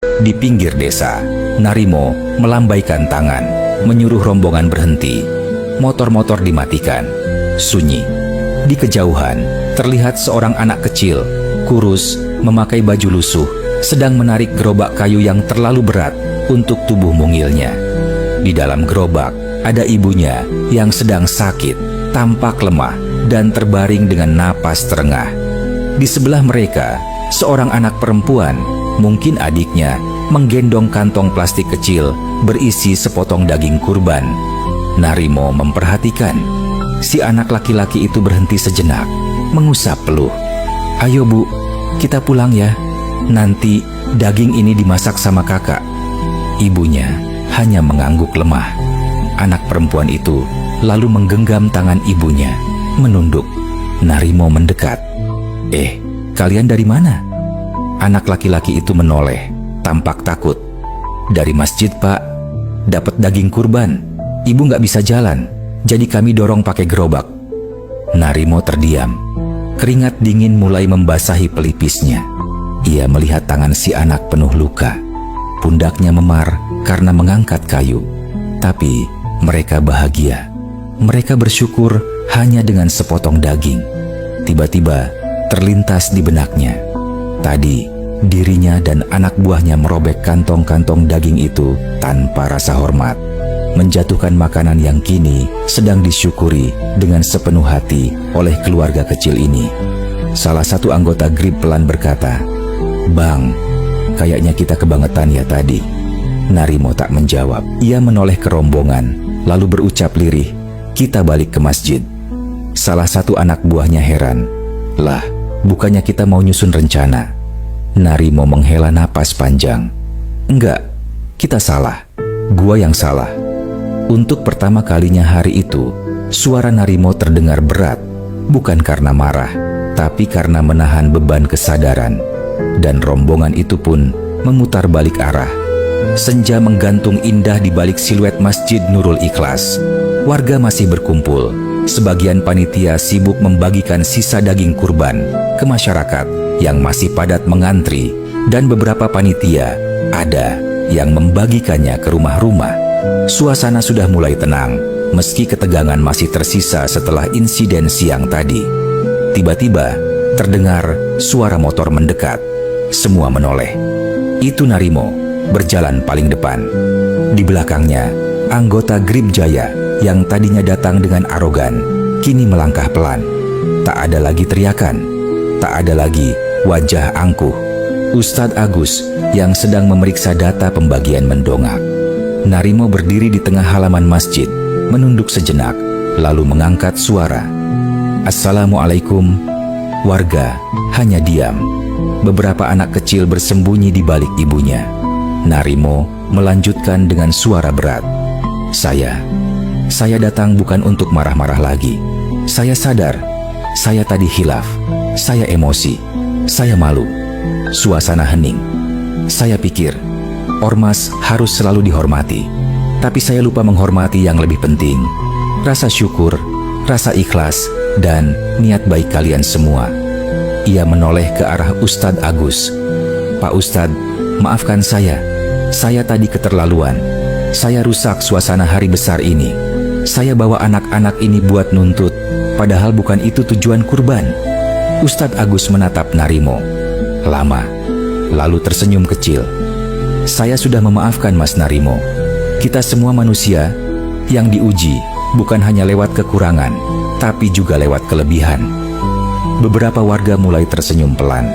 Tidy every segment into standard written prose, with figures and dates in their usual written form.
Di pinggir desa, Narimo melambaikan tangan, menyuruh rombongan berhenti. Motor-motor dimatikan. Sunyi. Di kejauhan, terlihat seorang anak kecil, kurus, memakai baju lusuh, sedang menarik gerobak kayu yang terlalu berat untuk tubuh mungilnya. Di dalam gerobak, ada ibunya yang sedang sakit, tampak lemah, dan terbaring dengan napas terengah. Di sebelah mereka, seorang anak perempuan, mungkin adiknya, menggendong kantong plastik kecil berisi sepotong daging kurban. Narimo memperhatikan. Si anak laki-laki itu berhenti sejenak, mengusap peluh. "Ayo Bu, kita pulang ya. Nanti daging ini dimasak sama kakak." Ibunya hanya mengangguk lemah. Anak perempuan itu lalu menggenggam tangan ibunya, menunduk. Narimo mendekat. Kalian dari mana?" Anak laki-laki itu menoleh, tampak takut. "Dari masjid, Pak. Dapat daging kurban. Ibu nggak bisa jalan, jadi kami dorong pakai gerobak." Narimo terdiam. Keringat dingin mulai membasahi pelipisnya. Ia melihat tangan si anak penuh luka. Pundaknya memar karena mengangkat kayu. Tapi mereka bahagia. Mereka bersyukur hanya dengan sepotong daging. Tiba-tiba terlintas di benaknya. Tadi dirinya dan anak buahnya merobek kantong-kantong daging itu tanpa rasa hormat, menjatuhkan makanan yang kini sedang disyukuri dengan sepenuh hati oleh keluarga kecil ini. Salah satu anggota GRIB pelan berkata, "Bang, kayaknya kita kebangetan ya tadi." Narimo tak menjawab. Ia menoleh ke rombongan, lalu berucap lirih, "Kita balik ke masjid." Salah satu anak buahnya heran, "Lah, bukannya kita mau nyusun rencana?" Narimo menghela napas panjang. "Enggak, kita salah. Gua yang salah." Untuk pertama kalinya hari itu, suara Narimo terdengar berat, bukan karena marah, tapi karena menahan beban kesadaran. Dan rombongan itu pun memutar balik arah. Senja menggantung indah di balik siluet Masjid Nurul Ikhlas. Warga masih berkumpul. Sebagian panitia sibuk membagikan sisa daging kurban ke masyarakat yang masih padat mengantri, dan beberapa panitia ada yang membagikannya ke rumah-rumah. Suasana sudah mulai tenang, meski ketegangan masih tersisa setelah insiden siang tadi. Tiba-tiba terdengar suara motor mendekat. Semua menoleh. Itu Narimo, berjalan paling depan. Di belakangnya, anggota GRIB Jaya yang tadinya datang dengan arogan, kini melangkah pelan. Tak ada lagi teriakan, tak ada lagi wajah angkuh. Ustadz Agus yang sedang memeriksa data pembagian mendongak. Narimo berdiri di tengah halaman masjid, menunduk sejenak, lalu mengangkat suara. "Assalamualaikum." Warga hanya diam. Beberapa anak kecil bersembunyi di balik ibunya. Narimo melanjutkan dengan suara berat. Saya datang bukan untuk marah-marah lagi. Saya sadar, saya tadi khilaf. Saya emosi. Saya malu. Suasana hening. Saya pikir, ormas harus selalu dihormati. Tapi saya lupa menghormati yang lebih penting. Rasa syukur, rasa ikhlas, dan niat baik kalian semua. Ia menoleh ke arah Ustadz Agus. "Pak Ustadz, maafkan saya. Saya tadi keterlaluan. Saya rusak suasana hari besar ini. Saya bawa anak-anak ini buat nuntut, padahal bukan itu tujuan kurban." Ustadz Agus menatap Narimo lama, lalu tersenyum kecil. "Saya sudah memaafkan Mas Narimo. Kita semua manusia yang diuji bukan hanya lewat kekurangan, tapi juga lewat kelebihan." Beberapa warga mulai tersenyum pelan.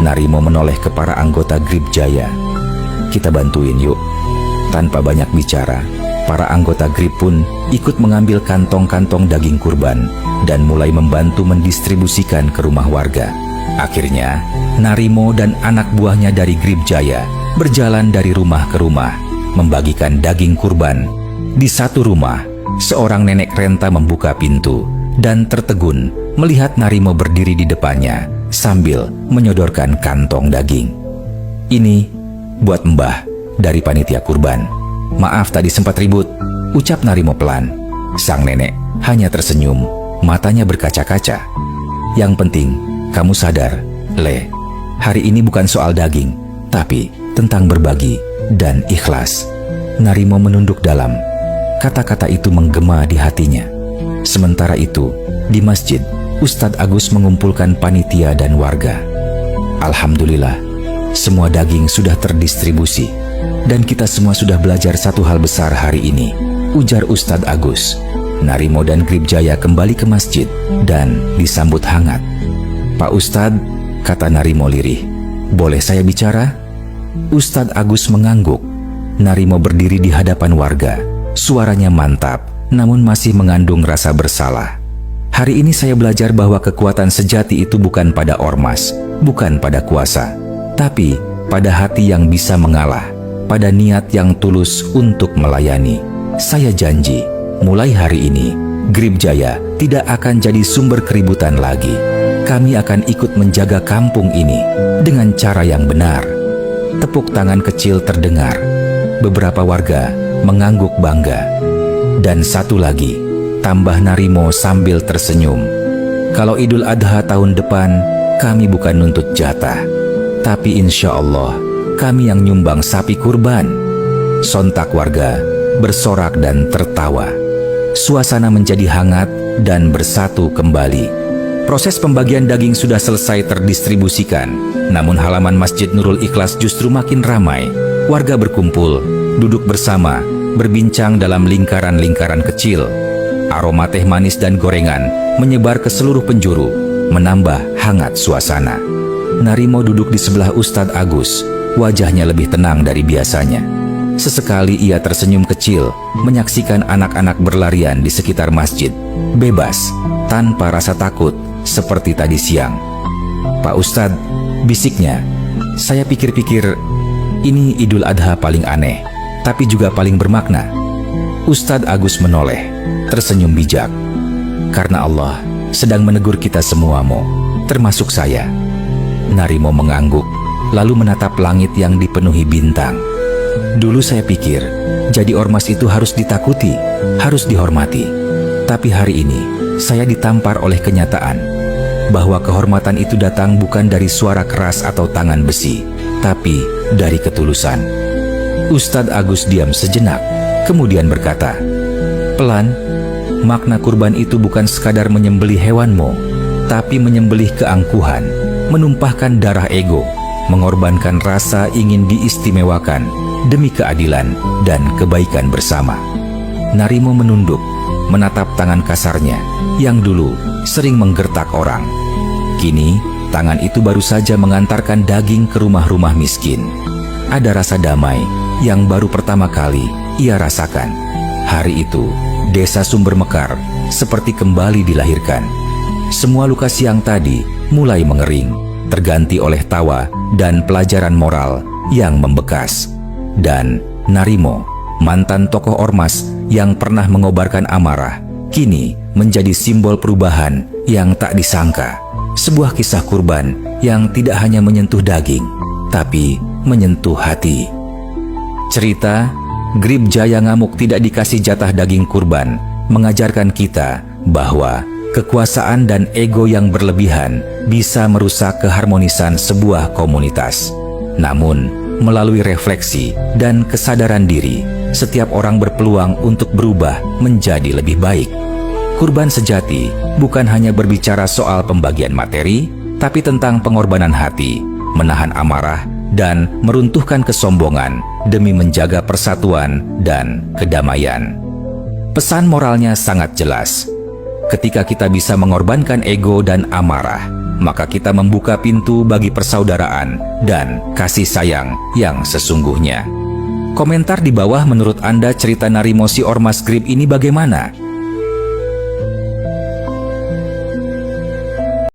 Narimo menoleh ke para anggota GRIB Jaya. "Kita bantuin yuk." Tanpa banyak bicara, para anggota GRIB pun ikut mengambil kantong-kantong daging kurban dan mulai membantu mendistribusikan ke rumah warga. Akhirnya, Narimo dan anak buahnya dari GRIB Jaya berjalan dari rumah ke rumah, membagikan daging kurban. Di satu rumah, seorang nenek renta membuka pintu dan tertegun melihat Narimo berdiri di depannya sambil menyodorkan kantong daging. "Ini buat Mbah dari panitia kurban. Maaf tadi sempat ribut," ucap Narimo pelan. Sang nenek hanya tersenyum, matanya berkaca-kaca. "Yang penting, kamu sadar, Le, hari ini bukan soal daging, tapi tentang berbagi dan ikhlas. Narimo menunduk dalam. Kata-kata itu menggema di hatinya. Sementara itu, di masjid, Ustadz Agus mengumpulkan panitia dan warga. Alhamdulillah, semua daging sudah terdistribusi dan kita semua sudah belajar satu hal besar hari ini, ujar Ustadz Agus. Narimo dan Gripjaya kembali ke masjid dan disambut hangat. Pak Ustadz, kata Narimo lirih, boleh saya bicara? Ustadz Agus mengangguk. Narimo berdiri di hadapan warga. Suaranya mantap, namun masih mengandung rasa bersalah. Hari ini saya belajar bahwa kekuatan sejati itu bukan pada ormas, bukan pada kuasa, tapi pada hati yang bisa mengalah, pada niat yang tulus untuk melayani. Saya janji, mulai hari ini, Gripjaya tidak akan jadi sumber keributan lagi. Kami akan ikut menjaga kampung ini dengan cara yang benar. Tepuk tangan kecil terdengar. Beberapa warga mengangguk bangga. Dan satu lagi, tambah Narimo sambil tersenyum. Kalau Idul Adha tahun depan, kami bukan nuntut jatah, tapi insya Allah kami yang nyumbang sapi kurban. Sontak warga bersorak dan tertawa. Suasana menjadi hangat dan bersatu kembali. Proses pembagian daging sudah selesai terdistribusikan, namun halaman Masjid Nurul Ikhlas justru makin ramai. Warga berkumpul, duduk bersama, berbincang dalam lingkaran-lingkaran kecil. Aroma teh manis dan gorengan menyebar ke seluruh penjuru, menambah hangat suasana. Narimo duduk di sebelah Ustadz Agus, wajahnya lebih tenang dari biasanya. Sesekali ia tersenyum kecil, menyaksikan anak-anak berlarian di sekitar masjid, bebas, tanpa rasa takut, seperti tadi siang. Pak Ustadz, bisiknya, saya pikir-pikir, ini Idul Adha paling aneh, tapi juga paling bermakna. Ustadz Agus menoleh, tersenyum bijak. Karena Allah sedang menegur kita semua, Mo, termasuk saya. Narimo mengangguk, lalu menatap langit yang dipenuhi bintang. Dulu saya pikir, jadi ormas itu harus ditakuti, harus dihormati. Tapi hari ini, saya ditampar oleh kenyataan bahwa kehormatan itu datang bukan dari suara keras atau tangan besi, tapi dari ketulusan. Ustadz Agus diam sejenak, kemudian berkata, pelan, makna kurban itu bukan sekadar menyembelih hewanmu, tapi menyembelih keangkuhan, menumpahkan darah ego, mengorbankan rasa ingin diistimewakan demi keadilan dan kebaikan bersama. Narimo menunduk, menatap tangan kasarnya yang dulu sering menggertak orang. Kini, tangan itu baru saja mengantarkan daging ke rumah-rumah miskin. Ada rasa damai yang baru pertama kali ia rasakan. Hari itu, desa Sumber Mekar seperti kembali dilahirkan. Semua luka siang tadi mulai mengering, terganti oleh tawa dan pelajaran moral yang membekas. Dan Narimo, mantan tokoh ormas yang pernah mengobarkan amarah, kini menjadi simbol perubahan yang tak disangka. Sebuah kisah kurban yang tidak hanya menyentuh daging, tapi menyentuh hati. Cerita Gripjaya ngamuk tidak dikasih jatah daging kurban mengajarkan kita bahwa kekuasaan dan ego yang berlebihan bisa merusak keharmonisan sebuah komunitas. Namun, melalui refleksi dan kesadaran diri, setiap orang berpeluang untuk berubah menjadi lebih baik. Kurban sejati bukan hanya berbicara soal pembagian materi, tapi tentang pengorbanan hati, menahan amarah, dan meruntuhkan kesombongan demi menjaga persatuan dan kedamaian. Pesan moralnya sangat jelas. Ketika kita bisa mengorbankan ego dan amarah, maka kita membuka pintu bagi persaudaraan dan kasih sayang yang sesungguhnya. Komentar di bawah, menurut Anda cerita Narimo si Ormas Grip ini bagaimana?